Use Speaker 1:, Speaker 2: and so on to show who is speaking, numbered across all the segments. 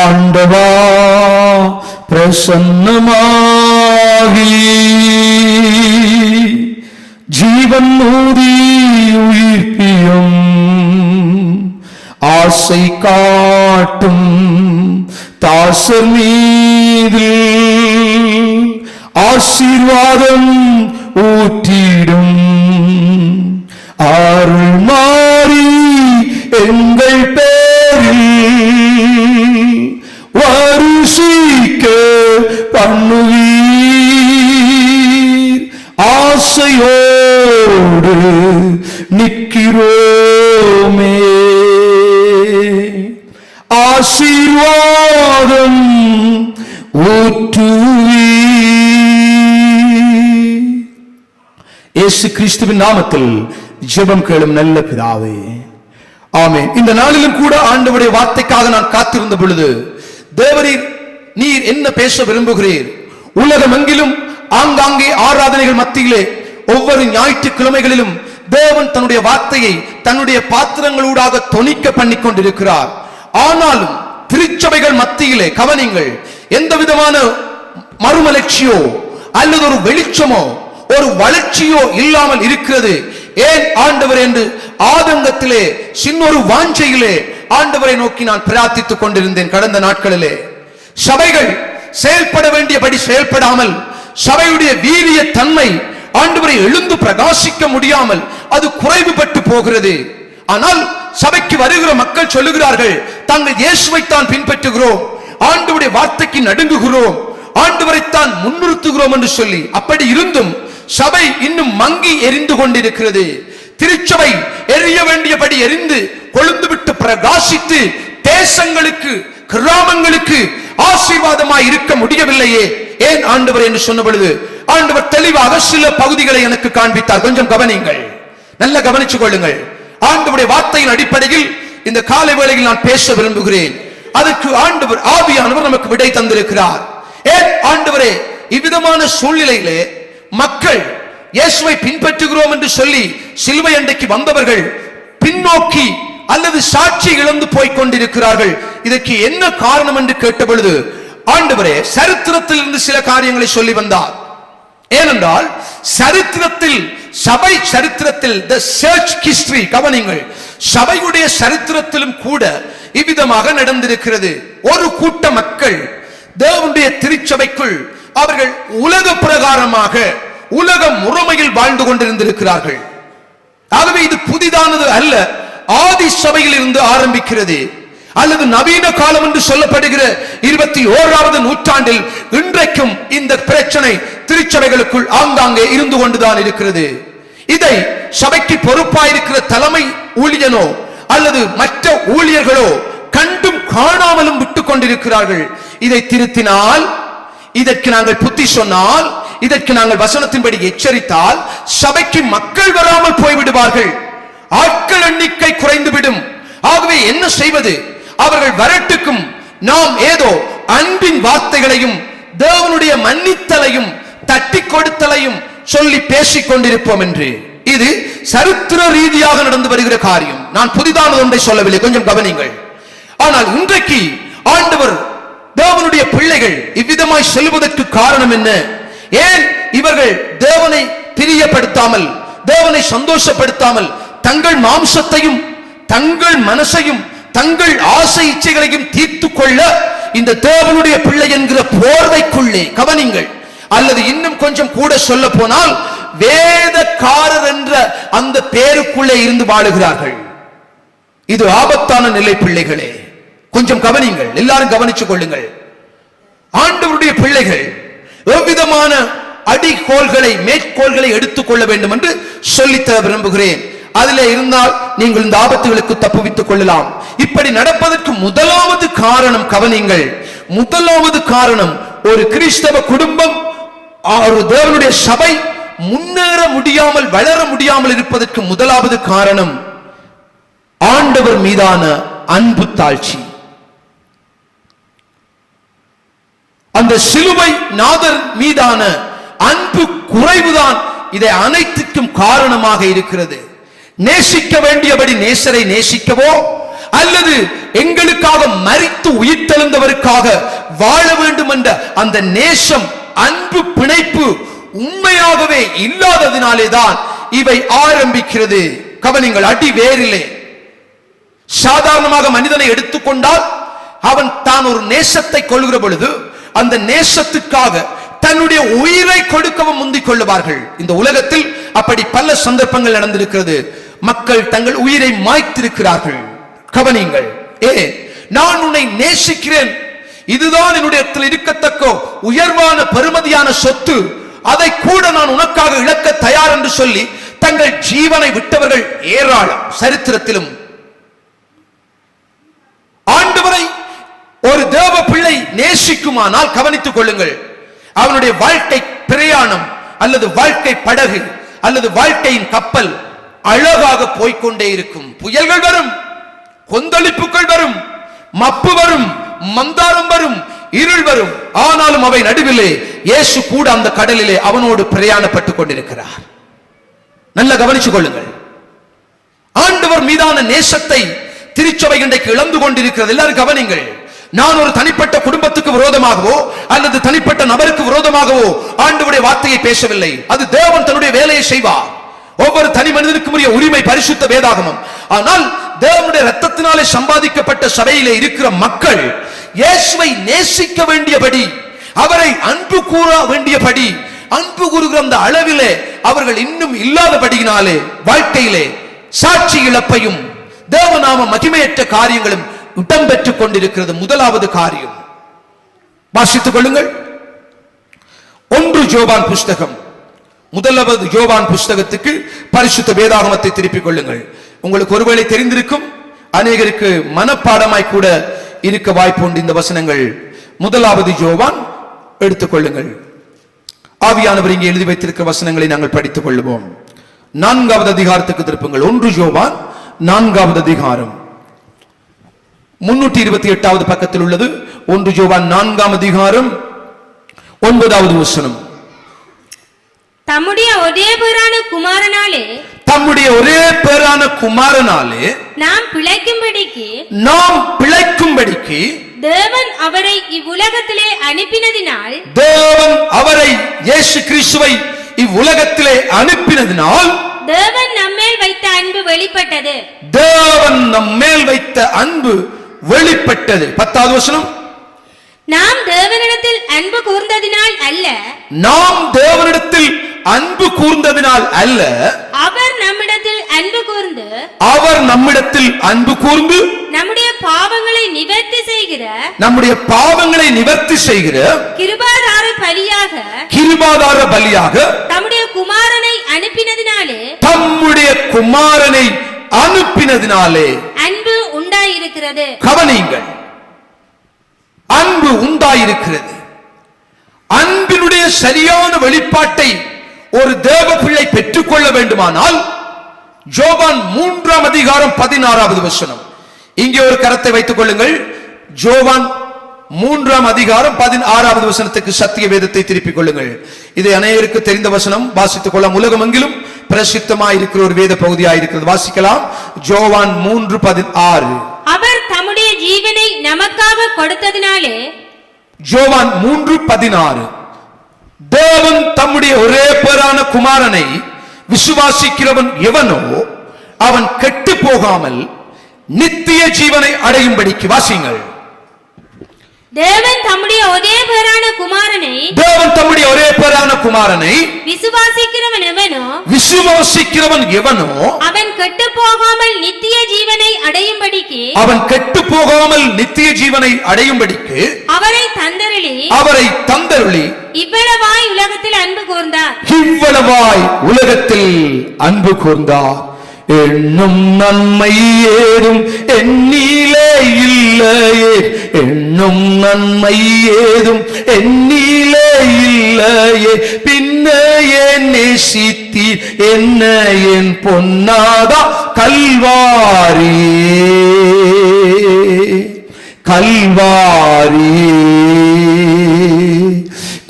Speaker 1: ஆண்டவா பிரசன்னமாகி ஜீவன் ஊதி உயிர்ப்பியும் ஆசை காட்டும் தாசர் மீது ஆசீர்வாதம் ஊற்றிடும் அருள் மாறி எங்கள் பேரில் வருஷிக்க பண்ணுவீர். ஆசையோடு நிற்கிறோமே, ஆசீர்வாதம் ஊற்றுவீர். இயேசு கிறிஸ்துவின் நாமத்தில் ஜெபம் கேளும் நல்ல பிதாவே, ஆமென். இந்த நாளிலும் கூட ஆண்டவருடைய வார்த்தைக்காக நான் காத்திருந்த பொழுது, தேவரீர் நீர் என்ன பேச விரும்புகிறீர்? உலகமெங்கிலும் ஆங்காங்கே ஆராதனைகள் மத்தியிலே ஒவ்வொரு ஞாயிற்றுக்கிழமைகளிலும் தேவன் தன்னுடைய வார்த்தையை தன்னுடைய பாத்திரங்களூடாக தொனிக்க பண்ணி கொண்டிருக்கிறார். ஆனாலும் திருச்சபைகள் மத்தியிலே கவனிங்கள், எந்த விதமான மறுமலர்ச்சியோ அல்லது ஒரு வெளிச்சமோ ஒரு வளர்ச்சியோ இல்லாமல் இருக்கிறது. ஏன் ஆண்டவர் என்று ஆதங்கத்திலே சின்னொரு வாஞ்சையிலே ஆண்டவரை நோக்கி நான் பிரார்த்தித்துக் கொண்டிருந்தேன். கடந்த நாட்களிலே சபைகள் செயல்பட வேண்டியபடி செயல்படாமல், சபையுடைய வீரிய தன்மை ஆண்டவரை எழுந்து பிரகாசிக்க முடியாமல் அது குறைவுபட்டு போகிறது. ஆனால் சபைக்கு வருகிற மக்கள் சொல்லுகிறார்கள், தாங்கள் இயேசுவைத்தான் பின்பற்றுகிறோம், ஆண்டவருடைய வார்த்தைக்கு நடுங்குகிறோம், ஆண்டவரைத்தான் முன்னிறுத்துகிறோம் என்று சொல்லி. அப்படி இருந்தும் சபை இன்னும் மங்கி எரிந்து கொண்டிருக்கிறது. திருச்சபை எரிய வேண்டியபடி எரிந்து கொழுந்து விட்டு பிரகாசித்து தேசங்களுக்கு கிராமங்களுக்கு ஆசீர்வாதமாய் இருக்க முடியவில்லையே. ஏன் ஆண்டவர் என்று சொன்ன பொழுது ஆண்டவர் தெளிவாக சில பகுதிகளை எனக்கு காண்பித்தார். கொஞ்சம் கவனிங்கள், நல்ல கவனித்துக் கொள்ளுங்கள். ஆண்டவருடைய வார்த்தையின் அடிப்படையில் இந்த காலை வேளையில் நான் பேச விரும்புகிறேன். அதற்கு ஆண்டவர் ஆவியானவர் நமக்கு விடை தந்திருக்கிறார். ஏன் ஆண்டவரே இவ்விதமான சூழ்நிலையிலே மக்கள் இயேசுவை பின்பற்றுகிறோம் என்று சொல்லி சிலுவை அண்டைக்கு வந்தவர்கள் பின்னோக்கி அல்லது சாட்சி இழந்து போய் கொண்டிருக்கிறார்கள்? இதற்கு என்ன காரணம் என்று கேட்ட பொழுது ஆண்டவரே சரித்திரத்தில் இருந்து சில காரியங்களை சொல்லி வந்தார். ஏனென்றால் சரித்திரத்தில், சபை சரித்திரத்தில், the church history கவனிங்கள், சபையுடைய சரித்திரத்திலும் கூட இவ்விதமாக நடந்திருக்கிறது. ஒரு கூட்ட மக்கள் தேவனுடைய திருச்சபைக்குள் அவர்கள் உலக பிரகாரமாக உலக முறைமையில் வாழ்ந்து கொண்டிருந்திருக்கிறார்கள். ஆகவே இது புதிதானது அல்ல, ஆதி சபையில் இருந்து ஆரம்பிக்கிறது. அல்லது நவீன காலம் என்று சொல்லப்படுகிற 21வது நூற்றாண்டில் இன்றைக்கும் இந்த பிரச்சனை திருச்சபைகளுக்குள் ஆங்காங்கே இருந்து கொண்டுதான் இருக்கிறது. இதை சபைக்கு பொறுப்பாயிருக்கிற தலைமை ஊழியனோ அல்லது மற்ற ஊழியர்களோ கண்டும் காணாமலும் விட்டுக் கொண்டிருக்கிறார்கள். இதை திருத்தினால், இதற்கு நாங்கள் புத்தி சொன்னால், இதற்கு நாங்கள் வசனத்தின்படி எச்சரித்தால் சபைக்கு மக்கள் வராமல் போய்விடுவார்கள், ஆட்கள் எண்ணிக்கை குறைந்துவிடும். ஆகவே என்ன செய்வது? அவர்கள் வரட்டுக்கும் நாம் ஏதோ அன்பின் வார்த்தைகளையும் தேவனுடைய மன்னித்தலையும் தட்டி கொடுத்தலையும் சொல்லி பேசிக் கொண்டிருப்போம் என்று. இது சரித்திர ரீதியாக நடந்து வருகிற காரியம். நான் புதிதானது ஒன்றை சொல்லவில்லை, கொஞ்சம் கவனிங்கள். ஆனால் இன்றைக்கு ஆண்டவர் தேவனுடைய பிள்ளைகள் இவ்விதமாய் செல்வதற்கு காரணம் என்ன? ஏன் இவர்கள் தேவனை பிரியப்படுத்தாமல், தேவனை சந்தோஷப்படுத்தாமல் தங்கள் மாம்சத்தையும் தங்கள் மனசையும் தங்கள் ஆசை இச்சைகளையும் தீர்த்து கொள்ள இந்த தேவனுடைய பிள்ளை என்கிற போர்வைக்குள்ளே கவனிங்கள், அல்லது இன்னும் கொஞ்சம் கூட சொல்ல போனால் வேதக்காரர் என்ற அந்த பேருக்குள்ளே இருந்து வாழுகிறார்கள். இது ஆபத்தான நிலை பிள்ளைகளே. கொஞ்சம் கவனிங்கள், எல்லாரும் கவனித்துக் கொள்ளுங்கள். ஆண்டவருடைய பிள்ளைகள் எவ்விதமான அடிக்கோள்களை மேற்கோள்களை எடுத்துக்கொள்ள வேண்டும் என்று சொல்லித்தர விரும்புகிறேன். அதிலே இருந்தால் நீங்கள் இந்த ஆபத்துகளுக்கு தப்புவித்துக் கொள்ளலாம். இப்படி நடப்பதற்கு முதலாவது காரணம் கவனிங்கள், முதலாவது காரணம் ஒரு கிறிஸ்தவ குடும்பம், ஒரு தேவனுடைய சபை முன்னேற முடியாமல் வளர முடியாமல் இருப்பதற்கு முதலாவது காரணம் ஆண்டவர் மீதான அன்பு தாழ்ச்சி. அந்த சிலுவை நாதர் மீதான அன்பு குறைவுதான் இதை அனைத்துக்கும் காரணமாக இருக்கிறது. நேசிக்க வேண்டியபடி நேசரை நேசிக்கவோ அல்லது எங்களுக்காக மரித்து உயிர்த்தெழுந்தவருக்காக வாழ வேண்டும் என்ற அந்த நேசம், அன்பு, பிணைப்பு உண்மையாகவே இல்லாததினாலே தான் இவை ஆரம்பிக்கிறது. கவனிங்கள், அடி வேறிலே. சாதாரணமாக மனிதனை எடுத்துக்கொண்டால் அவன் தான் ஒரு நேசத்தை கொள்கிற பொழுது அந்த நேசத்துக்காக தன்னுடைய உயிரை கொடுக்கவும் முந்திக் கொள்ளுவார்கள். இந்த உலகத்தில் அப்படி பல சந்தர்ப்பங்கள் நடந்திருக்கிறது. மக்கள் தங்கள் உயிரை மாய்த்திருக்கிறார்கள். கவனிங்கள், நான் உன்னை நேசிக்கிறேன், இதுதான் என்னுடைய இருக்கத்தக்க உயர்வான பெருமதியான சொத்து, அதை கூட நான் உனக்காக இழக்க தயார் என்று சொல்லி தங்கள் ஜீவனை விட்டவர்கள் ஏராளம் சரித்திரத்திலும். ஆண்டவரை ஒரு தேவ பிள்ளை நேசிக்குமானால் கவனித்துக் கொள்ளுங்கள், அவனுடைய வாழ்க்கை பிரயாணம் அல்லது வாழ்க்கை படகு அல்லது வாழ்க்கையின் கப்பல் அழகாக போய்கொண்டே இருக்கும். புயல்கள் வரும், கொந்தளிப்புகள் வரும், மப்பு வரும், மந்தாரம் வரும், இருள் வரும். ஆனாலும் அவை நடுவிலே இயேசு கூட அந்த கடலிலே அவனோடு பிரயாணப்பட்டுக் கொண்டிருக்கிறார். நல்ல கவனித்துக் கொள்ளுங்கள். ஆண்டவர் மீதான நேசத்தை திருச்சபை இன்றைக்கு இழந்து கொண்டிருக்கிறது. எல்லாரும் கவனிங்கள். நான் ஒரு தனிப்பட்ட குடும்பத்துக்கு விரோதமாகவோ அல்லது தனிப்பட்ட நபருக்கு விரோதமாகவோ ஆண்டவருடைய வார்த்தையை பேசவில்லை. அது தேவன் தன்னுடைய வேலையை செய்வார். ஒவ்வொரு தனி மனிதனுக்கும் உரிய உரிமை பரிசுத்த வேதாகமம். ஆனால் தேவனுடைய இரத்தத்தினாலே சம்பாதிக்கப்பட்ட சபையிலே இருக்கிற மக்கள் இயேசுவை நேசிக்க வேண்டியபடி, அவரை அன்பு கூற வேண்டியபடி, அன்பு கூறுகிற அந்த அளவிலே அவர்கள் இன்னும் இல்லாதபடியினாலே வாழ்க்கையிலே சாட்சி இழப்பையும் தேவநாம மகிமையற்ற காரியங்களும் இடம்பெற்றுக் கொண்டிருக்கிறது. முதலாவது காரியம் வாசித்துக் கொள்ளுங்கள். 1 யோவான் புஸ்தகம், முதலாவது யோவான் புஸ்தகத்துக்கு பரிசுத்த வேதாகமத்தை திருப்பிக் கொள்ளுங்கள். உங்களுக்கு ஒருவேளை தெரிந்திருக்கும், அநேகருக்கு மனப்பாடமாய் கூட இருக்க வாய்ப்புண்டு இந்த வசனங்கள். முதலாவது யோவான் எடுத்துக் கொள்ளுங்கள். ஆவியானவர் இங்கே எழுதி வைத்திருக்கிற வசனங்களை நாங்கள் படித்துக் கொள்வோம். 4வது அதிகாரத்துக்கு திருப்புங்கள். 1 யோவான் 4வது அதிகாரம் 328வது பக்கத்தில் உள்ளது. 1 யோவான் 4ஆம் அதிகாரம் 9வது வசனம்.
Speaker 2: தம்முடைய ஒரே பேரான குமாரனாலே,
Speaker 1: தம்முடைய ஒரே பேரான குமாரனாலே
Speaker 2: நாம் பிழைக்கும்படிக்கு தேவன் அவரை இவ்வுலகத்திலே அனுப்பினதினால்,
Speaker 1: தேவன் அவரை இயேசு கிறிஸ்துவை இவ்வுலகத்திலே அனுப்பினதினால்
Speaker 2: தேவன் நம்மேல் வைத்த அன்பு வெளிப்பட்டது.
Speaker 1: தேவன் நம்மேல் வைத்த அன்பு வெளிப்பட்டது. 10வது வசனம்.
Speaker 2: நாம் தேவனிடத்தில் அன்பு கூர்ந்ததினால் அல்ல,
Speaker 1: நாம் தேவனிடத்தில் அன்பு கூர்ந்ததினால் அல்ல,
Speaker 2: அவர் நம்மிடத்தில் அன்பு கூர்ந்து,
Speaker 1: அவர் நம்மிடத்தில் அன்பு கூர்ந்து
Speaker 2: நம்முடைய பாவங்களை நிவர்த்தி செய்கிற,
Speaker 1: நம்முடைய பாவங்களை நிவர்த்தி செய்கிற
Speaker 2: கிருபாதார பலியாக,
Speaker 1: கிருபாதார பலியாக
Speaker 2: தம்முடைய குமாரனை அனுப்பினதினாலே,
Speaker 1: தம்முடைய குமாரனை அனுப்பினதினாலே
Speaker 2: அன்பு உண்டாயிருக்கிறது.
Speaker 1: கவனியுங்கள், அன்பு உண்டாயிருக்கிறது. அன்பினுடைய சரியான வெளிப்பாட்டை ஒரு தேவ பிள்ளை பெற்றுக்கொள்ள வேண்டுமானால் யோவான் 3ஆம் அதிகாரம் 16வது வசனம். இங்கே ஒரு கரத்தை வைத்துக் கொள்ளுங்கள். யோவான் 3ஆம் அதிகாரம் 16வது வசனத்துக்கு சத்திய வேதத்தை திருப்பிக் கொள்ளுங்கள். இதை அநேகருக்கு தெரிந்த வசனம், வாசித்துக் கொள்ளலாம். உலகமெங்கிலும் பிரசித்தமாயிருக்கிற ஒரு வேத பகுதியாயிருக்கிறது. வாசிக்கலாம். யோவான் 3:16.
Speaker 2: அவர் தம்முடைய ஜீவனை நமக்காக கொடுத்ததினாலே.
Speaker 1: யோவான் 3:16. தேவன் தம்முடைய ஒரே பேரான குமாரனை விசுவாசிக்கிறவன் எவனோ அவன் கெட்டு போகாமல் நித்திய ஜீவனை அடையும்படிக்கு. வாசிங்கள்.
Speaker 2: தேவன் தம்முடைய ஒரே பேரான குமாரனை,
Speaker 1: தேவன் தம்முடைய ஒரே பேரான குமாரனை விசுவாசிக்கிறவன் எவனோ
Speaker 2: அவன் கெட்டு போகாமல் நித்திய ஜீவனை அடையும்படிக்கு,
Speaker 1: அவன் கெட்டு போகாமல் நித்திய ஜீவனை அடையும்படிக்கு
Speaker 2: அவரை தந்தருளி இவ்வளவாய் உலகத்தில் அன்பு கூர்ந்தார்.
Speaker 1: இவ்வளவாய் உலகத்தில் அன்பு கூர்ந்தார். எண்ணும் நன்மை ஏதும் எண்ணிலே இல்லையே, எண்ணும் நன்மை ஏதும் எண்ணிலே இல்லையே, பின்ன என் நேசித்தி என்ன என் பொன்னாதா கல்வாரி, கல்வாரி,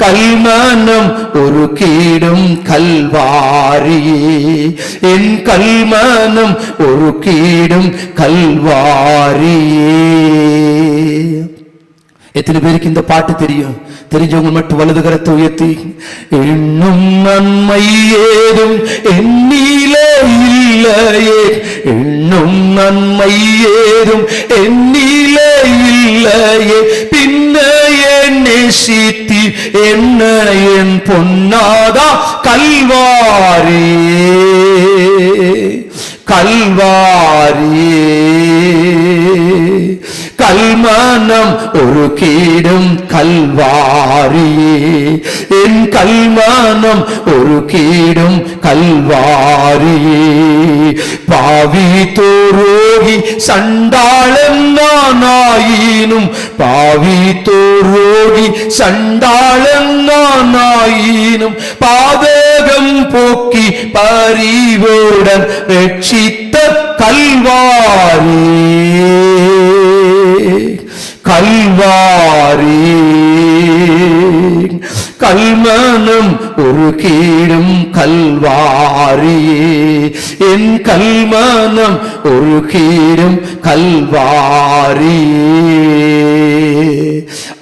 Speaker 1: கல்மனம் ஒரு கீடும் கல்வாரியே, என் கல்மனம் ஒரு கீடும் கல்வாரியே. எத்தனை பேருக்கு இந்த பாட்டு தெரியும்? தெரிஞ்சவங்க மட்டும் வலது கரத்தை உயர்த்தி, இன்னும் நன்மை ஏதும் என்னிலே இல்லையே, இன்னும் நன்மை ஏதும் என்னிலே இல்லையே, பின்ன என் நேசித்தி என்ன என் பொன்னாதா கல்வாரி கல்வாரி. கல்மனம் ஒரு கீடும் கல்வாரியே, என் கல்மனம் ஒரு கீடும் கல்வாரியே. பாவி தோரோகி சண்டாளன் நானாயினும், பாவி தோரோகி சண்டாளன் நானாயினும், பாதகம் போக்கி பரிவோடன் ரட்சித்த கல்வாரி கல்வாரி. கல்மனம் ஒரு கீடும் கல்வாரியே, என் கல்மனம் ஒரு கீடும் கல்வாரியே.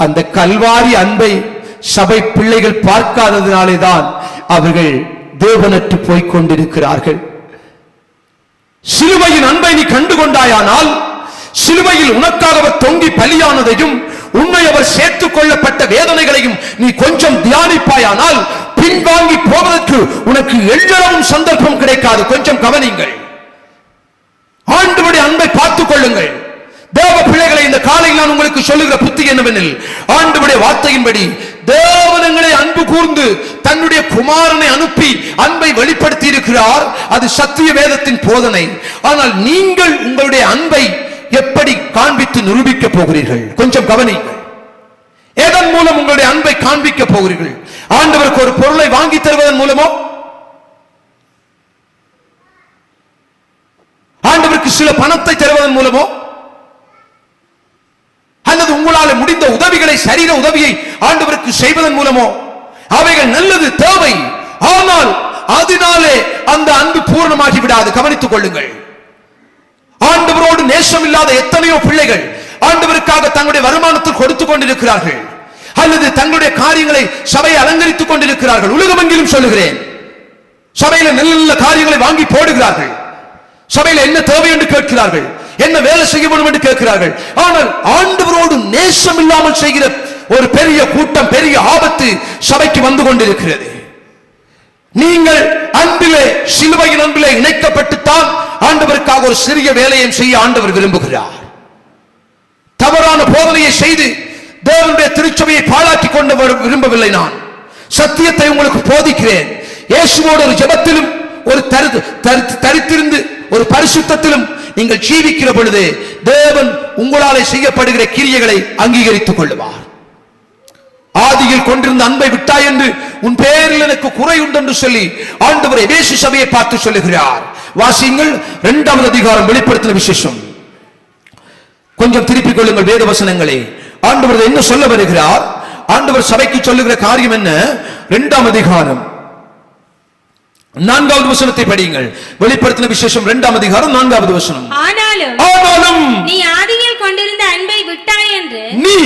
Speaker 1: அந்த கல்வாரி அன்பை சபை பிள்ளைகள் பார்க்காததினாலே தான் அவர்கள் தேவனற்று போய்க் கொண்டிருக்கிறார்கள். சிலுவையின் அன்பை நீ கண்டு கொண்டாயானால், சிலுவையில் உனக்காக அவர் தொங்கி பலியானதையும் உன்னை அவர் சேர்த்துக் கொள்ளப்பட்ட வேதனைகளையும் நீ கொஞ்சம் தியானிப்பாயானால், பின்வாங்கி போவதற்கு உனக்கு எல்லளவும் சந்தர்ப்பம் கிடைக்காது. கொஞ்சம் கவனிங்கள். ஆண்டவருடைய அன்பை பார்த்துக் கொள்ளுங்கள். தேவ பிள்ளைகளை, இந்த காலையில் நான் உங்களுக்கு சொல்லுகிற புத்தி என்னவெனில், ஆண்டவருடைய வார்த்தையின்படி தேவனங்களை அன்பு கூர்ந்து தன்னுடைய குமாரனை அனுப்பி அன்பை வெளிப்படுத்தி இருக்கிறார். அது சத்திய வேதத்தின் போதனை. ஆனால் நீங்கள் உங்களுடைய அன்பை எப்படி காண்பித்து நிரூபிக்க போகிறீர்கள்? கொஞ்சம் கவனிங்கள். எதன் மூலம் உங்களுடைய அன்பை காண்பிக்க போகிறீர்கள்? ஆண்டவருக்கு ஒரு பொருளை வாங்கி தருவதன் மூலமோ, ஆண்டவருக்கு சில பணத்தை தருவதன் மூலமோ, அல்லது உங்களால் முடிந்த உதவிகளை, சரீர உதவியை ஆண்டவருக்கு செய்வதன் மூலமோ, அவைகள் நல்லது, தேவை. ஆனால் அதனாலே அந்த அன்பு பூர்ணமாகி விடாது. கவனித்துக் கொள்ளுங்கள். ஆண்டவரோடு நேசம் இல்லாத எத்தனையோ பிள்ளைகள் ஆண்டவருக்காக தங்களுடைய வருமானத்தில் கொடுத்துக் கொண்டிருக்கிறார்கள், அல்லது தங்களுடைய காரியங்களை சபையை அலங்கரித்துக் கொண்டிருக்கிறார்கள். உலகமெங்கிலும் சொல்லுகிறேன், சபையில நல்ல நல்ல காரியங்களை வாங்கி போடுகிறார்கள். சபையில என்ன தேவை என்று கேட்கிறார்கள், என்ன வேலை செய்ய வேண்டும் என்று கேட்கிறார்கள். ஆனால் ஆண்டவரோடு நேசம் இல்லாமல் செய்கிற ஒரு பெரிய கூட்டம், பெரிய ஆபத்து சபைக்கு வந்து கொண்டிருக்கிறது. நீங்கள் அன்பிலே, சிலுவையின் அன்பிலே இணைக்கப்பட்டுத்தான் ஆண்டவருக்காக ஒரு சிறிய வேலையை செய்ய ஆண்டவர் விரும்புகிறார். தவறான போதனையை செய்து தேவனுடைய திருச்சபையை பாழாக்கி கொண்டு விரும்பவில்லை. நான் சத்தியத்தை உங்களுக்கு போதிக்கிறேன். இயேசுவோடு ஒரு ஜெபத்திலும், ஒரு தரித்திருந்து ஒரு பரிசுத்தத்திலும் நீங்கள் ஜீவிக்கிற பொழுது தேவன் உங்களாலே செய்யப்படுகிற கிரியைகளை அங்கீகரித்துக் கொள்ளுவார். ஆதியில் கொண்டிருந்த அன்பை விட்டாய் என்று உன் பேரில் எனக்கு குறை உண்டு என்று சொல்லி ஆண்டவர் எபேசு சபையை பார்த்து சொல்லுகிறார். வாசியுங்கள் 2வது அதிகாரம், வெளிப்படுத்தின விசேஷம். கொஞ்சம் திருப்பிக் கொள்ளுங்கள் வேத வசனங்களே. ஆண்டவர் என்ன சொல்ல வருகிறார்? ஆண்டவர் சபைக்கு சொல்லுகிற காரியம் என்ன? 2ஆம் அதிகாரம் 4வது வசனத்தை படியுங்கள். வெளிப்படுத்தின விசேஷம் 2ஆம் அதிகாரம் 4வது வசனம். ஆனாலும்
Speaker 2: நீ ஆதியில் கொண்டிருந்த அன்பை விட்டாய் என்று,
Speaker 1: நீ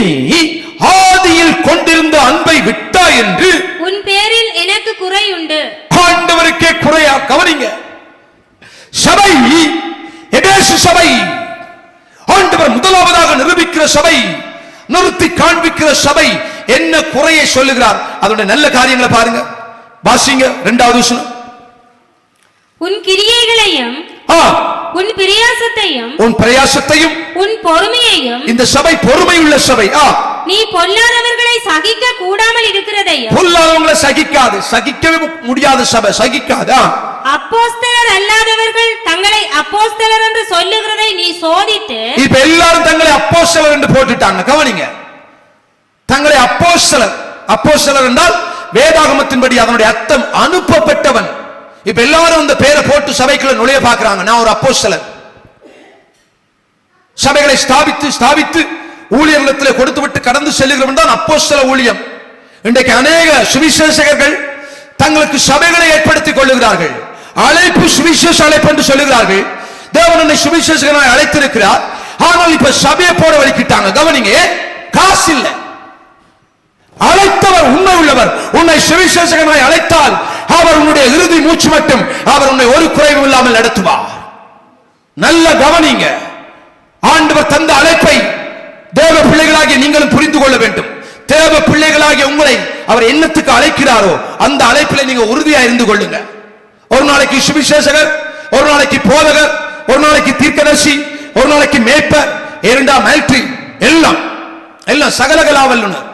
Speaker 1: ஆதியில் கொண்டிருந்த அன்பை விட்டாய் என்று
Speaker 2: உன் பேரில் எனக்கு குறை உண்டு.
Speaker 1: ஆண்டவருக்கே குறையா? கவனிங்க. சபை, எபேசு சபை, ஆண்டவர் முதலாவதாக நிரூபிக்கிற சபை, நிறுத்தி காண்பிக்கிற சபை என்ன குறையை சொல்லுகிறார்? அதோட நல்ல காரியங்களை பாருங்க. வாசிங்க 2வது வசனம்.
Speaker 2: உன் கிரியைகளையும் உன் பிரயாசத்தையும்
Speaker 1: உன்
Speaker 2: பொறுமையையும்,
Speaker 1: இந்த சபை பொறுமை உள்ள சபை,
Speaker 2: நீ பொல்லாதவர்களை சகிக்க கூடாமல் இருக்கிறதையும்,
Speaker 1: பொல்லாதவர்களை சகிக்காது, சகிக்கவே முடியாத சபை, சகிக்காது.
Speaker 2: அப்போஸ்தலர் அல்லாதவர்கள் தங்களை அப்போஸ்தலர் என்று சொல்லுகிறதை நீ சோதித்து,
Speaker 1: இப்ப எல்லாரும் தங்களை அப்போஸ்தலர் என்று போட்டுட்டாங்க. கவனிங்க. தங்களை அப்போஸ்தலர், அப்போஸ்தலர் என்றால் வேதாகமத்தின்படி அதனுடைய அர்த்தம் அனுப்பப்பட்டவன். இப்ப எல்லாரும் அந்த பேரை போட்டு சபைக்குள்ள நுழைய பார்க்கிறாங்க. நான் ஒரு அப்போஸ்தலர். சபைகளை ஸ்தாபித்து ஊழியர்களிடத்தில் கொடுத்து விட்டு கடந்து செல்லுகிறவன் தான் அப்போஸ்தல ஊழியம் இன்றைக்கு அநேக சுவிசேஷகர்கள் தங்களுக்கு சபைகளை ஏற்படுத்திக் கொள்ளுகிறார்கள். அழைப்பு சுவிசேஷ அழைப்பு என்று சொல்லுகிறார்கள். தேவன் என்னை சுவிசேஷகனாய் அழைத்திருக்கிறார். ஆனால் இப்ப சபையை போட வலிக்கிட்டாங்க. கவனிங்க, காசு இல்லை. அழைத்தவர் உண்மை உள்ளவர். உன்னை சுவிசேஷகனாய் அழைத்தால் அவர் உன்னுடைய இறுதி மூச்சு மட்டும் அவர் உன்னை ஒரு குறைவும் இல்லாமல் நடத்துவார். நல்ல கவனிங்க, ஆண்டவர் தந்த அழைப்பை தேவ பிள்ளைகளாகிய நீங்களும் புரிந்து கொள்ள வேண்டும். தேவ பிள்ளைகளாகிய உங்களை அவர் என்னத்துக்கு அழைக்கிறாரோ அந்த அழைப்பில் நீங்க உறுதியா இருந்து கொள்ளுங்க. ஒரு நாளைக்கு சுவிசேஷகர், ஒரு நாளைக்கு போதகர், ஒரு நாளைக்கு தீர்க்கதரிசி, ஒரு நாளைக்கு மேய்ப்பர், இரண்டாம் மிலிட்டரி, எல்லாம் எல்லாம் சகலகலா வல்லுனர்.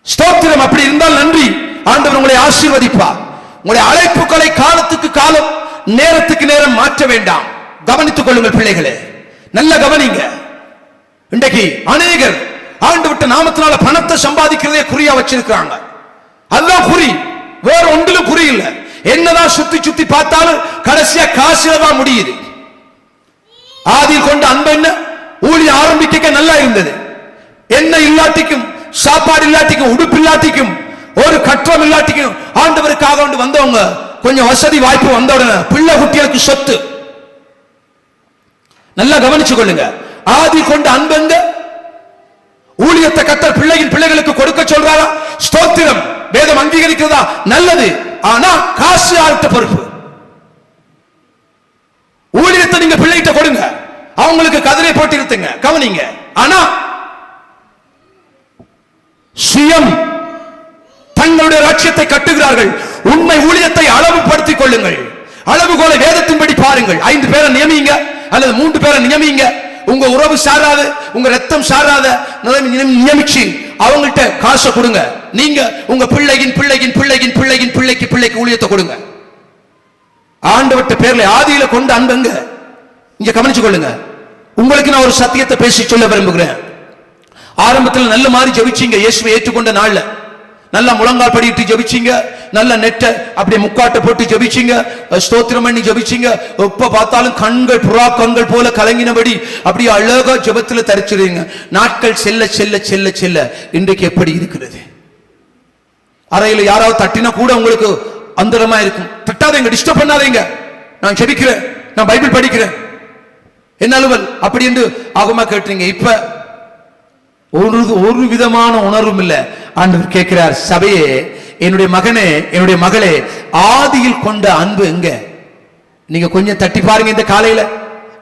Speaker 1: ஸ்தோத்திரம். அப்படி இருந்தால் நன்றி, ஆண்டவர் உங்களை ஆசீர்வதிப்பார். உங்களுடைய அழைப்புகளை காலத்துக்கு காலம், நேரத்துக்கு நேரம் மாற்ற வேண்டாம். கவனித்துக் கொள்ளுங்கள் பிள்ளைகளே, நல்ல கவனிங்க. இன்றைக்கு அநேகர் ஆண்டு விட்ட நாமத்தினால பணத்தை சம்பாதிக்கிறதே குறியா வச்சிருக்கிறாங்க. அதுதான் குறி, வேற ஒன்றிலும் குறி இல்லை. என்னதான் சுத்தி சுத்தி பார்த்தாலும் கடைசியா காசுல தான் முடியுது. ஆதியில் கொண்ட அன்பு என்ன, ஊழியம் ஆரம்பிக்க நல்லா இருந்தது. என்ன இல்லாட்டிக்கும், சாப்பாடு இல்லாட்டிக்கும், உடுப்பு இல்லாட்டிக்கும், ஒரு கற்றம் இல்லாட்டிக்கும் ஆண்டவருக்காக வந்தவங்க கொஞ்சம் வசதி வாய்ப்பு வந்த உடனே பிள்ளை குட்டிகளுக்கு சொத்து. நல்லா கவனிச்சு கொள்ளுங்க. ஆதி கொண்ட அன்பங்க ஊழியத்தை கர்த்தர் பிள்ளைகளுக்கு கொடுக்க சொல்றாரா? ஸ்தோத்திரம். வேதம் அங்கீகரிக்கிறதா? நல்லது. ஆனா காசு யார்கிட்ட பொறுப்பு? ஊழியத்தை நீங்க பிள்ளைகிட்ட கொடுங்க, அவங்களுக்கு கதிரை போட்டு இருத்துங்க, கவனிங்க. ஆனா சுயம் தங்களுடைய ராஜ்யத்தை கட்டுகிறார்கள். உண்மை ஊழியத்தை அளவுபடுத்திக் கொள்ளுங்கள். அளவுகோலை வேதத்தின்படி பாருங்கள். 5 பேரை நியமிங்க அல்லது 3 பேரை நியமிங்க. உங்க உறவு சாராத, உங்க ரத்தம் சாராத நியமிச்சு அவங்கள்ட்ட காசை கொடுங்க. நீங்க உங்க பிள்ளையின் பிள்ளையின் பிள்ளையின் பிள்ளையின் பிள்ளைக்கு பிள்ளைக்கு ஊழியத்தை கொடுங்க. ஆண்டவர்ட்ட பேர்ல ஆதியில கொண்ட அன்பங்க. இங்க கவனிச்சு கொள்ளுங்க. உங்களுக்கு நான் ஒரு சத்தியத்தை பேசி சொல்ல விரும்புகிறேன். ஆரம்பத்தில் நல்ல மாதிரி ஜெபிச்சீங்க. இயேசுவை ஏற்றுக்கொண்ட நாள்ல நல்லா முழங்கால் படிட்டு ஜெபிச்சீங்க. நல்ல நெட்ட அப்படியே முக்காட்டை போட்டு ஜெபிச்சீங்க. ஸ்தோத்திரம் பண்ணி ஜெபிச்சீங்க. எப்ப பார்த்தாலும் கண்கள் புறா கண்கள் போல கலங்கினபடி அப்படியே அழகா ஜெபத்துல தரிச்சிடுங்க. நாட்கள் செல்ல செல்ல செல்ல செல்ல இன்றைக்கு எப்படி இருக்கிறது? அறையில யாராவது தட்டினா கூட உங்களுக்கு அந்தரமா இருக்கும். தட்டாதீங்க, டிஸ்டர்ப் பண்ணாதீங்க. நான் ஜெபிக்கிறேன், நான் பைபிள் படிக்கிறேன், என்ன அலுவல் அப்படி என்று ஆகுமா கேட்டீங்க. இப்ப ஒரு விதமான உணர்வும் இல்லை. ஆண்டவர் கேட்கிறார், சபையே, என்னுடைய மகனே, என்னுடைய மகளே, ஆதியில் கொண்ட அன்பு எங்க? நீங்க கொஞ்சம் தட்டி பாருங்க. இந்த காலையில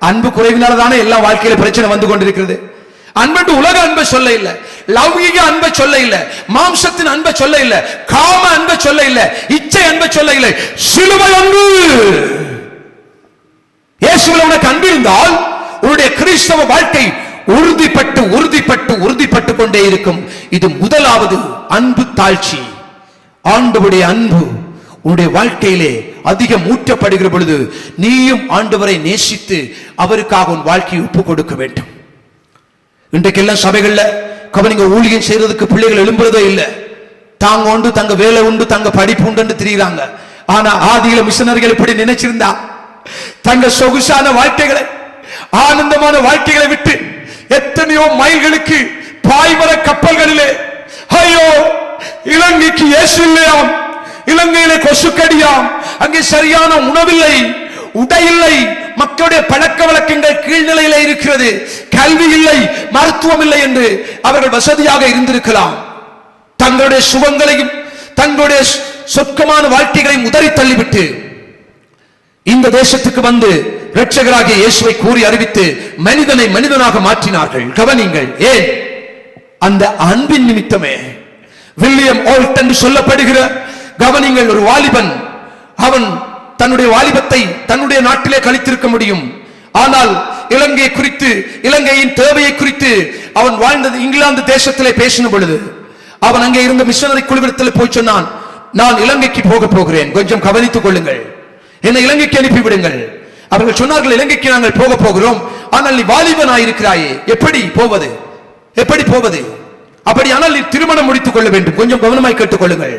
Speaker 1: அன்பு குறைவினால தானே எல்லா வாழ்க்கையில பிரச்சனை வந்து கொண்டிருக்கிறது. அன்பு உலக அன்பை சொல்ல இல்ல, லௌகிக அன்பை சொல்ல இல்ல, மாம்சத்தின் அன்பை சொல்ல இல்ல, காம அன்பை சொல்ல இல்ல, இச்சை அன்பை சொல்ல இல்லை, சிலுவை அன்பு. இயேசுவில் உனக்கு அன்பு இருந்தால் உன்னுடைய கிறிஸ்தவ வாழ்க்கை உறுதிப்பட்டு உறுதிப்பட்டு உறுதிப்பட்டு கொண்டே இருக்கும். இது முதலாவது அன்பு தாழ்ச்சி. ஆண்டவருடைய அன்பு உன்னுடைய வாழ்க்கையிலே அதிகம் ஊற்றப்படுகிற பொழுது நீயும் ஆண்டவரை நேசித்து அவருக்காக உன் வாழ்க்கையை ஒப்பு கொடுக்க வேண்டும். இன்றைக்கெல்லாம் சபைகள்ல கவனிங்க, ஊழியம் செய்யறதுக்கு பிள்ளைகள் எழும்புறதே இல்லை. தாங்க உண்டு, தங்க வேலை உண்டு, தங்க படிப்பு உண்டு திரிகிறாங்க. ஆனா ஆதியில மிஷனரிகள் இப்படி நினைச்சிருந்தா தங்க சொகுசான வாழ்க்கைகளை, ஆனந்தமான வாழ்க்கைகளை விட்டு எத்தனையோ மைல்களுக்கு பாய்மர கப்பல்களிலே, ஐயோ இலங்கைக்கு இயேசு இல்லையாம், இலங்கையிலே கொசுக்கடியாம், அங்கே சரியான உணவில்லை, உடையில்லை, மக்களுடைய பழக்க வழக்கங்கள் கீழ்நிலையில இருக்கிறது, கல்வி இல்லை, மருத்துவம் இல்லை என்று அவர்கள் வசதியாக இருந்திருக்கலாம். தங்களுடைய சுகங்களையும் தங்களுடைய சொற்கமான வாழ்க்கைகளையும் உதறி தள்ளிவிட்டு இந்த தேசத்துக்கு வந்து இரட்சகராகிய இயேசுவை கூறி அறிவித்து மனிதனை மனிதனாக மாற்றினார்கள். கவனிங்கள், ஏன்? அந்த அன்பின் நிமித்தமே. வில்லியம் ஓல்ட் என்று சொல்லப்படுகிற, கவனிங்கள், ஒரு வாலிபன், அவன் தன்னுடைய வாலிபத்தை தன்னுடைய நாட்டிலே கழித்திருக்க முடியும். ஆனால் இலங்கை குறித்து, இலங்கையின் தேவையை குறித்து அவன் வாழ்ந்தது இங்கிலாந்து தேசத்திலே பேசின பொழுது அவன் அங்கே இருந்த மிஷனரி குழுவிடத்தில் போய் சொன்னான், நான் இலங்கைக்கு போக போகிறேன், கொஞ்சம் கவனித்துக் கொள்ளுங்கள், என்னை இலங்கைக்கு அனுப்பிவிடுங்கள். அவர்கள் சொன்னார்கள், இலங்கைக்கு நாங்கள் போக போகிறோம், ஆனால் நீ வாலிபனாயிருக்கிறாயே, எப்படி போவது, எப்படி போவது? அப்படியானால் நீ திருமணம் முடித்துக் கொள்ள வேண்டும். கொஞ்சம் கவனமாய் கேட்டுக்கொள்ளுங்கள்.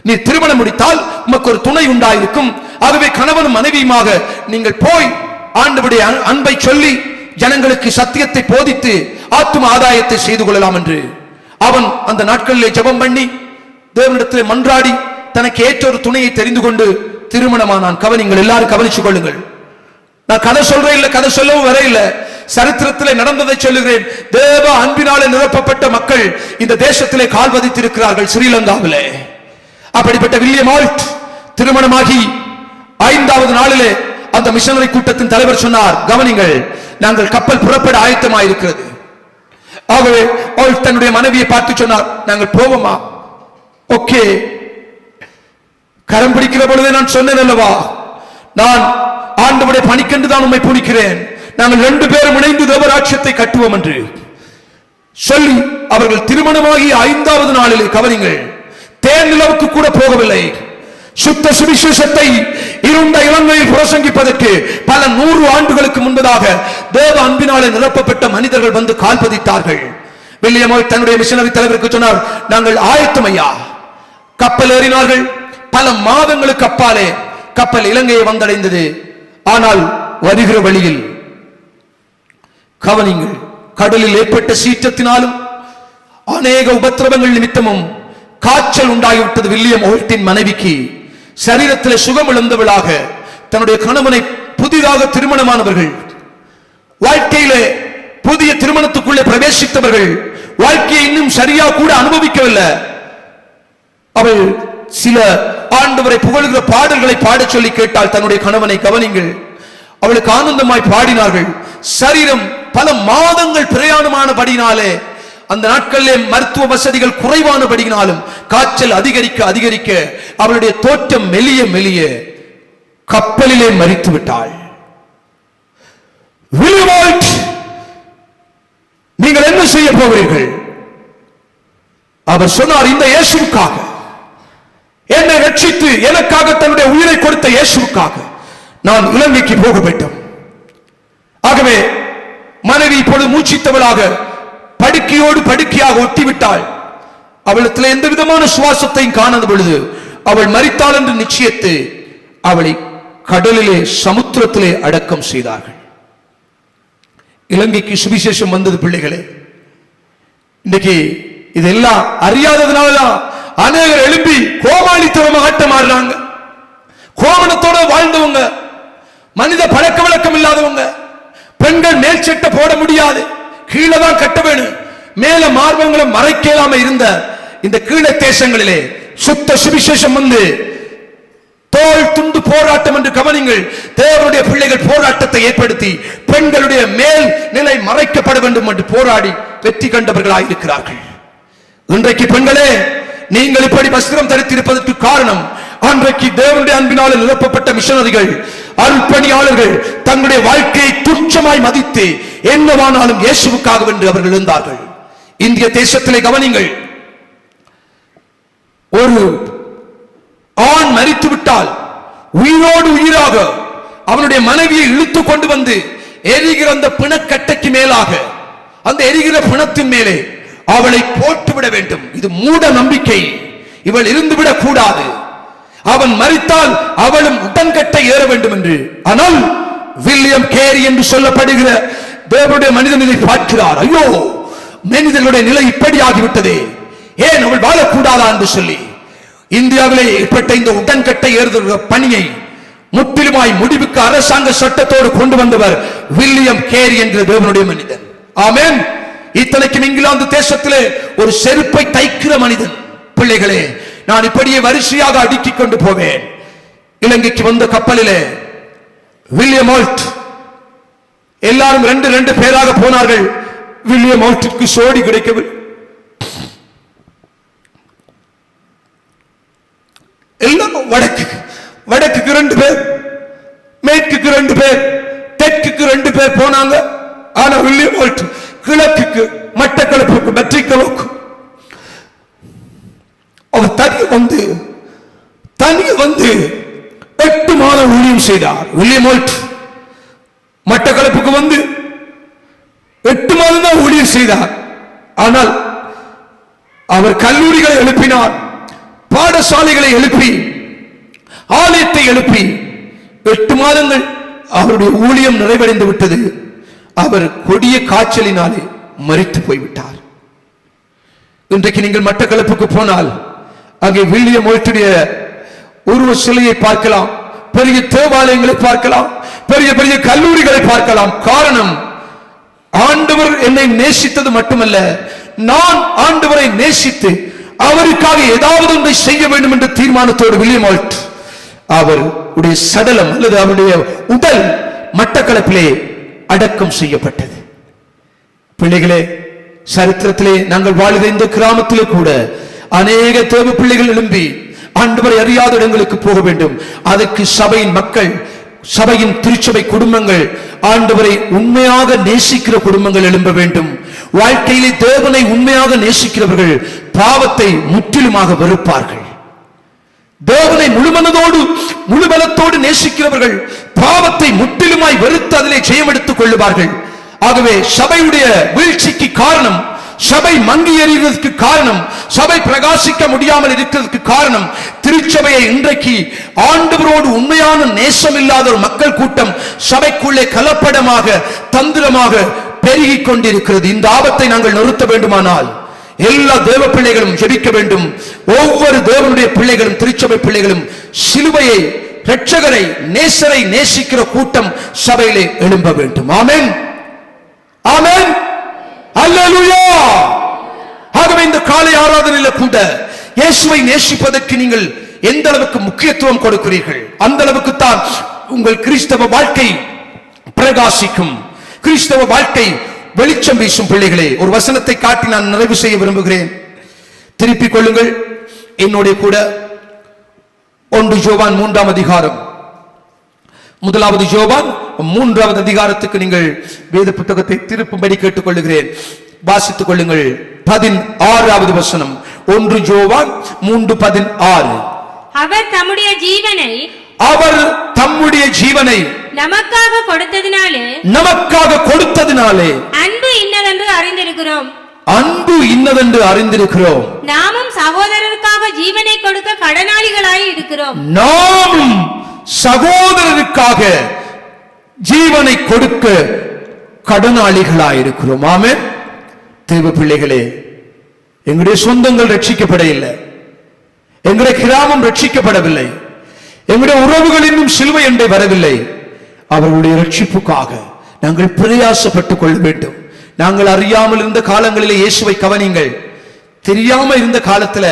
Speaker 1: நீ திருமணம் முடித்தால் உமக்கு ஒரு துணை உண்டாயிருக்கும். ஆகவே கணவனும் மனைவியுமாக நீங்கள் போய் ஆண்டவருடைய அன்பை சொல்லி ஜனங்களுக்கு சத்தியத்தை போதித்து ஆத்தும ஆதாயத்தை செய்து கொள்ளலாம் என்று அவன் அந்த நாட்களிலே ஜெபம் பண்ணி தேவனிடத்திலே மன்றாடி தனக்கு ஏற்ற ஒரு துணையை தெரிந்து கொண்டு திருமணமானான். கவனிங்கள், எல்லாரும் கவனிச்சுக் கொள்ளுங்கள். நான் கதை சொல்றேன் இல்ல, கதை சொல்லவும் வர இல்ல, சரித்திரத்திலே நடந்ததை சொல்லுகிறேன். தேவ அன்பினாலே நிரப்பப்பட்ட மக்கள் இந்த தேசத்திலே கால் பதித்திருக்கிறார்கள், ஸ்ரீலங்காவிலே. அப்படிப்பட்ட வில்லியம் ஆல்ட் திருமணமாகி 5வது நாளிலே அந்த மிஷனரி கூட்டத்தின் தலைவர் சொன்னார், கவனிங்கள், நாங்கள் கப்பல் புறப்பட ஆயத்தமாயிருக்கிறது. ஆகவே ஆல்ட் தன்னுடைய மனைவியை பார்த்து சொன்னார், நாங்கள் போவோமா? ஓகே. கரம் பிடிக்கிற பொழுதே நான் சொன்னேன் அல்லவா, நான் ஆண்டவருடைய பணிக்கென்று தான் உம்மை பூணிக்கிறேன், நாங்கள் 2 பேரும் இணைந்து தேவராட்சியத்தை கட்டுவோம் என்று சொல்லி அவர்கள் திருமணமாகி 5வது நாளிலே, கவனிங்கள், தேன் நிலவுக்கு கூட போகவில்லை. சுத்த சுவிசேஷத்தை இருண்ட இலங்கையில் பிரசங்கிப்பதற்கு பல 100 ஆண்டுகளுக்கு முன்பதாக தேவ அன்பினாலே நிரப்பப்பட்ட மனிதர்கள் வந்து கால் பதித்தார்கள். வில்லியம் ஆல்ட் தன்னுடைய மிஷனரி தலைவருக்கு சொன்னார், நாங்கள் ஆயத்தம் ஐயா. கப்பல் ஏறினார்கள். பல மாதங்களுக்கு அப்பாலே கப்பல் இலங்கையை வந்தடைந்தது. ஆனால் வருகிற வழியில், கவனிங்கள், கடலில் ஏற்பட்ட சீற்றத்தினாலும் அநேக உபத்திரவங்கள் நிமித்தமும் காய்ச்சல் உண்டாகிவிட்டது. வில்லியம் ஆல்ட்டின் மனைவிக்கு சரீரத்தில் சுகம் இழந்தவளாக தன்னுடைய கணவனை, புதிதாக திருமணமானவர்கள், வாழ்க்கையிலே புதிய திருமணத்துக்குள்ளே பிரவேசித்தவர்கள், வாழ்க்கையை இன்னும் சரியா கூட அனுபவிக்கவில்லை. அவள் சில ஆண்டவரை புகழ்கிற பாடல்களை பாடச் சொல்லி கேட்டால் தன்னுடைய கணவனை. கவனிங்கள், அவளுக்கு ஆனந்தமாய் பாடினார்கள். சரீரம் பல மாதங்கள் பிரயாணமானபடினாலே, அந்த நாட்களிலே மருத்துவ வசதிகள் குறைவானபடினாலும் காய்ச்சல் அதிகரிக்க அதிகரிக்க அவளுடைய தோற்றம் மெலிய மெலிய கப்பலிலே மரித்து விட்டாள். வில்லியம் ஆல்ட், நீங்கள் என்ன செய்ய போகிறீர்கள்? அவர் சொன்னார், இந்த இயேசுவுக்காக, என்னை ரட்சித்து எனக்காக தன்னுடைய உயிரை கொடுத்த இயேசுவுக்காக நான் இலங்கைக்கு போக வேண்டும். ஆகவே மனைவி இப்பொழுது மூச்சித்தவளாக படுக்கையோடு படுக்கையாக ஒட்டிவிட்டாள். அவளிடத்தில் எந்த விதமான சுவாசத்தையும் காணாத பொழுது அவள் மரித்தாள் என்று நிச்சயித்து அவளை கடலிலே, சமுத்திரத்திலே அடக்கம் செய்தார்கள். இலங்கைக்கு சுவிசேஷம் வந்தது. பிள்ளைகளே, இன்னைக்கு இதெல்லாம் அறியாததுனாலதான் அநேகர் எழும்பி கோமாளித்தனமாக ஆட்டமாடுறாங்க. கோமணத்தோட வாழ்ந்தவங்க, மனித பழக்க வழக்கம் இல்லாதவங்க, பெண்கள் மேல் சட்டை போட முடியாது, கீழே தான் கட்ட வேணும், மேல மார்பங்களை மறைக்கலாம இருந்த இந்த கீழ தேசங்களிலே சுத்த சுவிசேஷம் வந்து தோல் துண்டு போராட்டம் என்று, கவனிங்கள், தேவனுடைய பிள்ளைகள் போராட்டத்தை ஏற்படுத்தி பெண்களுடைய மேல் நிலை மறைக்கப்பட வேண்டும் என்று போராடி வெற்றி கண்டவர்களாக இருக்கிறார்கள். இன்றைக்கு பெண்களே, நீங்கள் இப்படி வஸ்திரம் தரித்திருப்பதற்கு காரணம், அன்றைக்கு தேவனுடைய அன்பினால் நிரப்பப்பட்ட மிஷனரிகள், அர்ப்பணியாளர்கள் தங்களுடைய வாழ்க்கையை துச்சமாய் மதித்து என்னவானாலும் இயேசுவுக்காக வென்று அவர்கள் இருந்தார்கள். இந்திய தேசத்திலே கவனிங்கள், ஒரு ஆண் மரித்து விட்டால் உயிரோடு உயிராக அவனுடைய மனைவியை இழுத்து கொண்டு வந்து எரிகிற அந்த பிணக்கட்டைக்கு மேலாக, அந்த எரிகிற பிணத்தின் மேலே அவளை போட்டுவிட வேண்டும். இது மூட நம்பிக்கை. இவள் இருந்துவிடக் கூடாது. அவன் மரித்தால் அவளும் உடன்கட்டை ஏற வேண்டும் என்று. ஆனால் வில்லியம் கேரி என்று சொல்லப்படுகிற தேவனுடைய மனிதன் இதை பார்க்கிறார். ஐயோ, மனிதர்களுடைய நிலை இப்படி ஆகிவிட்டதே, ஏன் அவள் வாழக்கூடாதா என்று சொல்லி இந்தியாவிலே ஏற்பட்ட இந்த உடன்கட்டை ஏறுகிற பணியை முற்றிலுமாய் முடிவுக்கு அரசாங்க சட்டத்தோடு கொண்டு வந்தவர் வில்லியம் கேரி என்ற தேவனுடைய மனிதன். ஆமென். இத்தனைக்கும் இங்கிலாந்து தேசத்திலே ஒரு செருப்பை தைக்கிற மனிதன். பிள்ளைகளே, நான் இப்படியே வரிசையாக அடுக்கிக் கொண்டு போவேன். இலங்கைக்கு வந்த கப்பலிலே வில்லியம் ஆல்ட், எல்லாரும் 2 பேராக போனார்கள். வில்லியம் ஆல்ட்டிற்கு சோடி கிடைக்கவில்லை. எல்லாம் வடக்குக்கு 2 பேர், மேற்குக்கு 2 பேர், தெற்குக்கு 2 பேர் போனாங்க. ஆனா வில்லியம் ஆல்ட் கிழக்குக்கு, மட்டக்களப்புக்கு, மெட்ரிக்கலுக்கு அவர் தனியே வந்து 8 மாதம் ஊழியம் செய்தார். வில்லியம் ஆல்ட் மட்டக்களப்புக்கு வந்து 8 மாதம் தான் ஊழியம் செய்தார். ஆனால் அவர் கல்லூரிகளை எழுப்பினார், பாடசாலைகளை எழுப்பி, ஆலயத்தை எழுப்பி 8 மாதங்கள் அவருடைய ஊழியம் நிறைவடைந்து விட்டது. அவர் கொடிய காய்ச்சலினாலே மரித்து போய்விட்டார். இன்றைக்கு நீங்கள் மட்டக்களப்புக்கு போனால் அங்கே வில்லியம் ஒயிட்டுடைய உருவ சிலையை பார்க்கலாம், பெரிய தேவாலயங்களை பார்க்கலாம், பெரிய பெரிய கல்லூரிகளை பார்க்கலாம். காரணம், ஆண்டவர் என்னை நேசித்தது மட்டுமல்ல, நான் ஆண்டவரை நேசித்து அவருக்காக ஏதாவது ஒன்றை செய்ய வேண்டும் என்ற தீர்மானத்தோடு வில்லியம் ஒயிட் அவருடைய சடலம் அல்லது அவருடைய உடல் மட்டக்களப்பிலே அடக்கம் செய்யப்பட்டது. பிள்ளைகளே, சரித்திரத்திலே நாங்கள் வாழ்கிற இந்த கிராமத்திலே கூட அநேக தேவ பிள்ளைகள் எழும்பி ஆண்டவரை அறியாத இடங்களுக்கு போக வேண்டும். அதற்கு சபையின் மக்கள், சபையின் திருச்சபை குடும்பங்கள், ஆண்டவரை உண்மையாக நேசிக்கிற குடும்பங்கள் எழும்ப வேண்டும். வாழ்க்கையிலே தேவனை உண்மையாக நேசிக்கிறவர்கள் பாவத்தை முற்றிலுமாக வெறுப்பார்கள். தேவனை முழுமனதோடு முழுபலத்தோடு நேசிக்கிறவர்கள் பாவத்தை முற்றிலுமாய் வெறுத்து அதிலே ஜெயம் எடுத்துக் கொள்ளுவார்கள். ஆகவே சபையுடைய வீழ்ச்சிக்கு காரணம், சபை மங்கி எறிவதற்கு காரணம், சபை பிரகாசிக்க முடியாமல் இருக்கிறதுக்கு காரணம், திருச்சபையை இன்றைக்கு ஆண்டவரோடு உண்மையான நேசம் இல்லாத ஒரு மக்கள் கூட்டம் சபைக்குள்ளே கலப்படமாக தந்திரமாக பெருகிக் கொண்டிருக்கிறது. இந்த ஆபத்தை நாங்கள் நிறுத்த வேண்டுமானால் எல்லா தேவ பிள்ளைகளும் ஜெபிக்க வேண்டும். ஒவ்வொரு தேவனுடைய பிள்ளைகளும், திருச்சபை பிள்ளைகளும் சிலுவையை, இரட்சகரை, நேசரை நேசிக்கிற கூட்டம் சபையிலே எழும்ப வேண்டும். ஆமென், ஆமென், அல்லேலூயா. ஆகவே இந்த காலை ஆராதனையில கூட இயேசுவை நேசிப்பதற்கு நீங்கள் எந்த அளவுக்கு முக்கியத்துவம் கொடுக்கிறீர்கள், அந்த அளவுக்கு தான் உங்கள் கிறிஸ்தவ வாழ்க்கை பிரகாசிக்கும், கிறிஸ்தவ வாழ்க்கை வெளிச்சம் வீசும். பிள்ளைகளே, ஒரு வசனத்தை காட்டி நான் நிறைவு செய்ய விரும்புகிறேன். திருப்பிக் கொள்ளுங்கள் என்னுடைய கூட 1 யோவான் 3ஆம் அதிகாரம், 1வது யோவான் 3வது அதிகாரத்துக்கு நீங்கள் வேத புத்தகத்தை திருப்பும்படி கேட்டுக்கொள்ளுகிறேன். வாசித்துக் கொள்ளுங்கள். 16வது வசனம், 1 யோவான் 3:16.
Speaker 2: அவர் தம்முடைய ஜீவனை நமக்காக கொடுத்ததினாலே அன்பு இன்னதென்று அறிந்திருக்கிறோம். நாமும் சகோதரருக்காக ஜீவனை கொடுக்க கடனாளிகளாய் இருக்கிறோம்.
Speaker 1: நாமும் சகோதரருக்காக ஜீவனை கொடுக்க கடனாளிகளாய் இருக்கிறோம். ஆமென். தேவ பிள்ளைகளே, எங்களுடைய சொந்தங்கள் ரட்சிக்கப்படவில்லை, எங்களுடைய கிராமம் ரட்சிக்கப்படவில்லை, எங்களுடைய உறவுகள் இன்னும் சிலுவை அண்டை வரவில்லை. அவர்களுடைய ரட்சிப்புக்காக நாங்கள் பிரயாசப்பட்டுக் கொள்ள வேண்டும். நாங்கள் அறியாமல் இருந்த காலங்களிலே இயேசுவை கவனிங்கள். தெரியாம இருந்த காலத்துல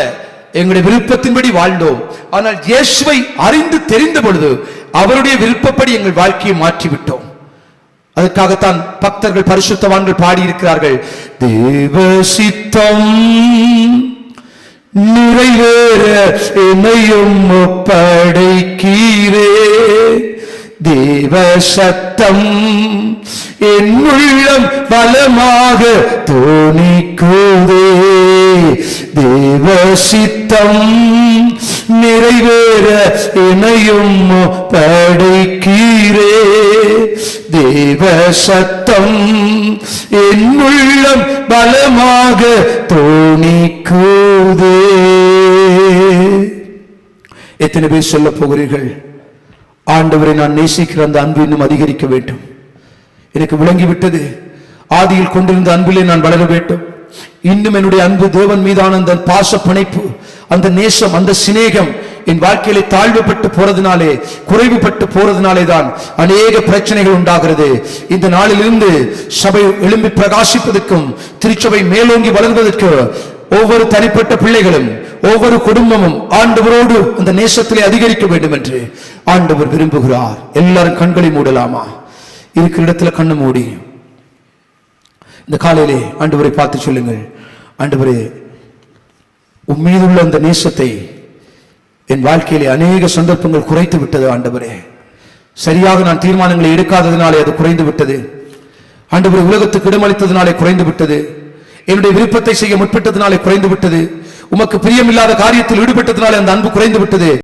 Speaker 1: எங்களுடைய விருப்பத்தின்படி வாழ்ந்தோம். ஆனால் இயேசுவை அறிந்து தெரிந்த பொழுது அவருடைய விருப்பப்படி எங்கள் வாழ்க்கையை மாற்றிவிட்டோம். அதுக்காகத்தான் பக்தர்கள், பரிசுத்தவான்கள் பாடியிருக்கிறார்கள், தேவ சித்தம் நிறைவேற என்னையும் ஒப்படைக்கீரே, தேவ சத்தம் என் உள்ளம் பலமாக தோணிக்குதே, தேவ சித்தம் நிறைவேற என்னையும் ஒப்படைக்கீரே, தேவ சத்தம் என் உள்ளம் பலமாக தோணிக்குதே. எத்தனை பேர் சொல்ல போகிறீர்கள், ஆண்டவரை நான் நேசிக்கிற அந்த அன்பு இன்னும் அதிகரிக்க வேண்டும், எனக்கு விளங்கிவிட்டது, ஆதியில் கொண்டிருந்த அன்பிலே நான் வளர வேண்டும், இன்னும் என்னுடைய அன்பு தேவன் மீதான அந்த பாச பிணைப்பு, அந்த நேசம், அந்த சிநேகம் என் வாழ்க்கையிலே தாழ்வுபட்டு போறதுனாலே, குறைவுபட்டு போறதுனாலே தான் அநேக பிரச்சனைகள் உண்டாகிறது. இந்த நாளிலிருந்து சபை எழும்பி பிரகாசிப்பதற்கும் திருச்சபை மேலோங்கி வளர்வதற்கு ஒவ்வொரு தனிப்பட்ட பிள்ளைகளும், ஒவ்வொரு குடும்பமும் ஆண்டவரோடு அந்த நேசத்திலே அதிகரிக்க வேண்டும் என்று ஆண்டவர் விரும்புகிறார். எல்லாரும் கண்களை மூடலாமா? இருக்கிற இடத்துல கண்ணு மூடி இந்த காலையிலே ஆண்டவரை பார்த்து சொல்லுங்கள், ஆண்டவரே, உன் மீதுள்ள அந்த நேசத்தை என் வாழ்க்கையிலே அநேக சந்தர்ப்பங்கள் குறைத்து விட்டது. ஆண்டவரே, சரியாக நான் தீர்மானங்களை எடுக்காததினாலே அது குறைந்து விட்டது. ஆண்டவரே, உலகத்துக்கு இடமளித்ததினாலே குறைந்து விட்டது. என்னுடைய விருப்பத்தை செய்ய முற்பட்டதினாலே குறைந்து விட்டது. உமக்கு பிரியமில்லாத காரியத்தில் ஈடுபட்டதினாலே அந்த அன்பு குறைந்து விட்டது.